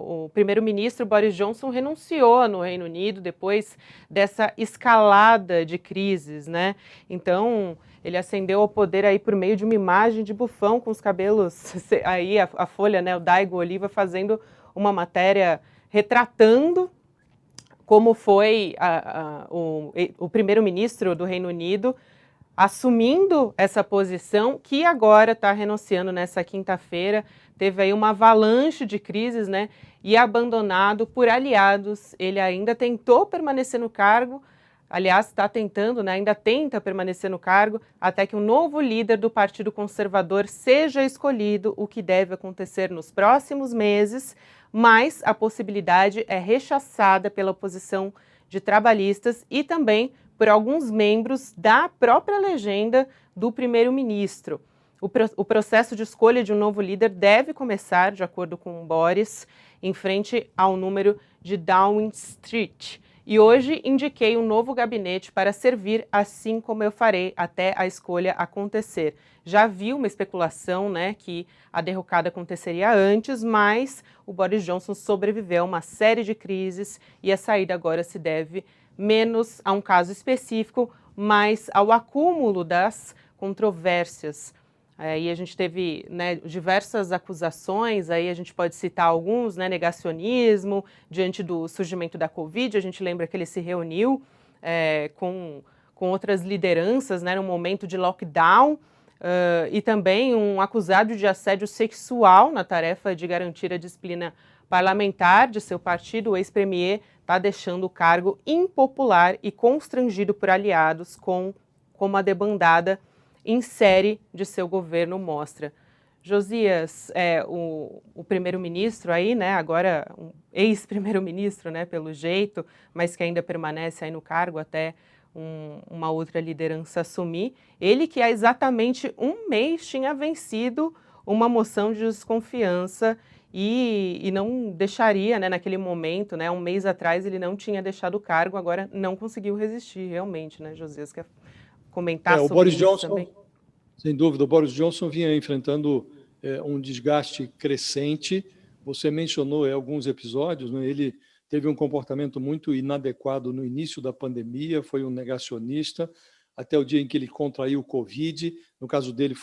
O primeiro-ministro Boris Johnson renunciou no Reino Unido depois dessa escalada de crises, né? Então, ele ascendeu ao poder aí por meio de uma imagem de bufão com os cabelos, aí a Folha, né, o Daigo Oliva fazendo uma matéria retratando como foi o primeiro-ministro do Reino Unido assumindo essa posição, que agora está renunciando nessa quinta-feira. Teve aí uma avalanche de crises, né? E abandonado por aliados. Ele ainda tentou permanecer no cargo, aliás, está tentando, né? Ainda tenta permanecer no cargo, até que um novo líder do Partido Conservador seja escolhido, o que deve acontecer nos próximos meses, mas a possibilidade é rechaçada pela oposição de trabalhistas e também por alguns membros da própria legenda do primeiro-ministro. O processo de escolha de um novo líder deve começar, de acordo com Boris, em frente ao número de Downing Street. E hoje indiquei um novo gabinete para servir, assim como eu farei até a escolha acontecer. Já vi uma especulação, né, que a derrocada aconteceria antes, mas o Boris Johnson sobreviveu a uma série de crises e a saída agora se deve menos a um caso específico, mas ao acúmulo das controvérsias. E a gente teve, né, diversas acusações, aí a gente pode citar alguns, né, negacionismo, diante do surgimento da Covid. A gente lembra que ele se reuniu com outras lideranças, né, no momento de lockdown, e também um acusado de assédio sexual na tarefa de garantir a disciplina parlamentar de seu partido. O ex-premier está deixando o cargo impopular e constrangido por aliados, como a debandada em série de seu governo mostra. Josias, o primeiro-ministro aí, né, agora um ex-primeiro-ministro, né, pelo jeito, mas que ainda permanece aí no cargo até uma outra liderança assumir, ele que há exatamente um mês tinha vencido uma moção de desconfiança e não deixaria, né, naquele momento, né, um mês atrás ele não tinha deixado o cargo, agora não conseguiu resistir realmente, né, Josias, quer comentar O sobre Boris isso Johnson, também? sem dúvida, o Boris Johnson vinha enfrentando um desgaste crescente. Você mencionou alguns episódios, né? Ele teve um comportamento muito inadequado no início da pandemia, foi um negacionista, até o dia em que ele contraiu o Covid. No caso dele,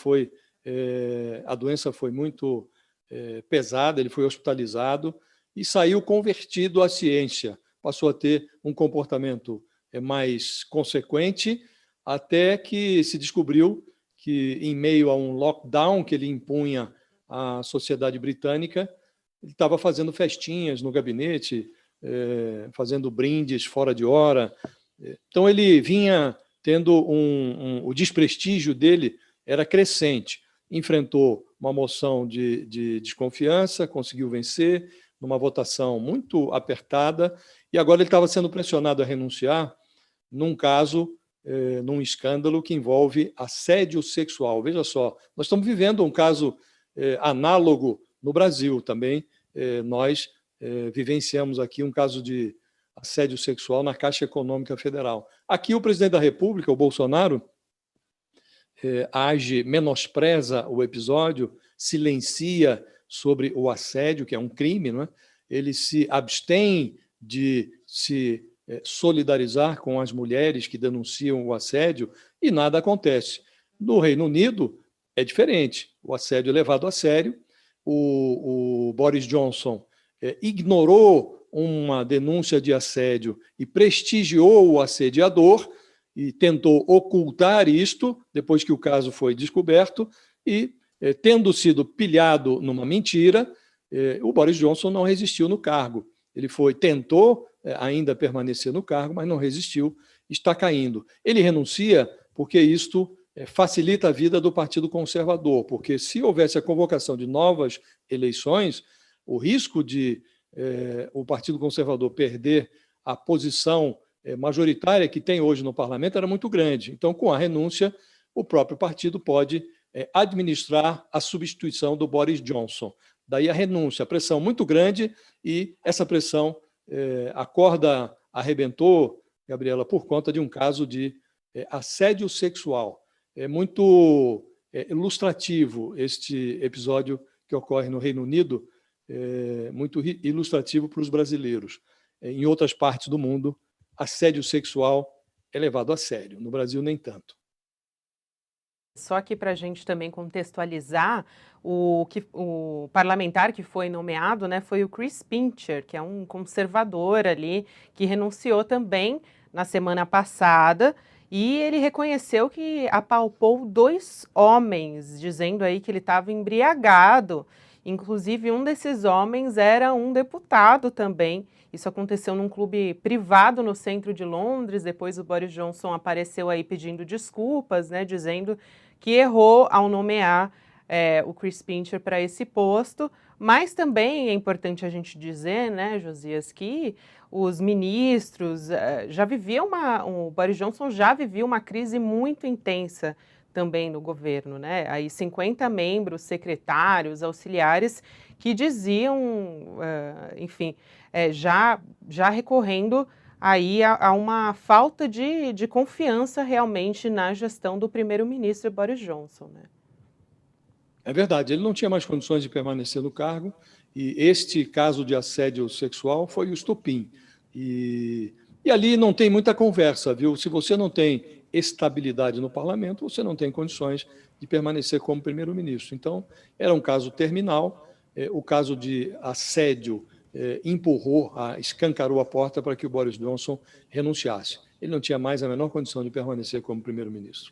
a doença foi muito pesada, ele foi hospitalizado e saiu convertido à ciência, passou a ter um comportamento mais consequente, até que se descobriu que, em meio a um lockdown que ele impunha à sociedade britânica, ele estava fazendo festinhas no gabinete, fazendo brindes fora de hora. Então, ele vinha tendo o desprestígio dele era crescente. Enfrentou uma moção de desconfiança, conseguiu vencer numa votação muito apertada, e agora ele estava sendo pressionado a renunciar num caso, num escândalo que envolve assédio sexual. Veja só, nós estamos vivendo um caso análogo no Brasil também. Nós vivenciamos aqui um caso de assédio sexual na Caixa Econômica Federal. Aqui o presidente da República, o Bolsonaro, age, menospreza o episódio, silencia sobre o assédio, que é um crime, não é? Ele se abstém de se solidarizar com as mulheres que denunciam o assédio e nada acontece. No Reino Unido é diferente, o assédio é levado a sério. O Boris Johnson ignorou uma denúncia de assédio e prestigiou o assediador e tentou ocultar isto depois que o caso foi descoberto e, tendo sido pilhado numa mentira, o Boris Johnson não resistiu no cargo. Ele tentou ainda permanecer no cargo, mas não resistiu, está caindo. Ele renuncia porque isto facilita a vida do Partido Conservador, porque se houvesse a convocação de novas eleições, o risco de o Partido Conservador perder a posição majoritária que tem hoje no parlamento era muito grande. Então, com a renúncia, o próprio partido pode administrar a substituição do Boris Johnson. Daí a renúncia, a pressão muito grande, e essa pressão, a corda arrebentou, Gabriela, por conta de um caso de assédio sexual. É muito ilustrativo este episódio que ocorre no Reino Unido, muito ilustrativo para os brasileiros. Em outras partes do mundo, assédio sexual é levado a sério. No Brasil, nem tanto. Só aqui para a gente também contextualizar, o parlamentar que foi nomeado, né, foi o Chris Pincher, que é um conservador ali, que renunciou também na semana passada, e ele reconheceu que apalpou 2 homens, dizendo aí que ele estava embriagado. Inclusive, um desses homens era um deputado também. Isso aconteceu num clube privado no centro de Londres. Depois o Boris Johnson apareceu aí pedindo desculpas, né, dizendo que errou ao nomear o Chris Pincher para esse posto, mas também é importante a gente dizer, né, Josias, que os ministros já viviam o Boris Johnson já vivia uma crise muito intensa também no governo, né? Aí 50 membros, secretários, auxiliares que diziam, enfim, já recorrendo aí há uma falta de confiança realmente na gestão do primeiro-ministro Boris Johnson, né? É verdade, ele não tinha mais condições de permanecer no cargo, e este caso de assédio sexual foi o estopim. E ali não tem muita conversa, viu? Se você não tem estabilidade no parlamento, você não tem condições de permanecer como primeiro-ministro. Então, era um caso terminal. O caso de assédio escancarou a porta para que o Boris Johnson renunciasse. Ele não tinha mais a menor condição de permanecer como primeiro-ministro.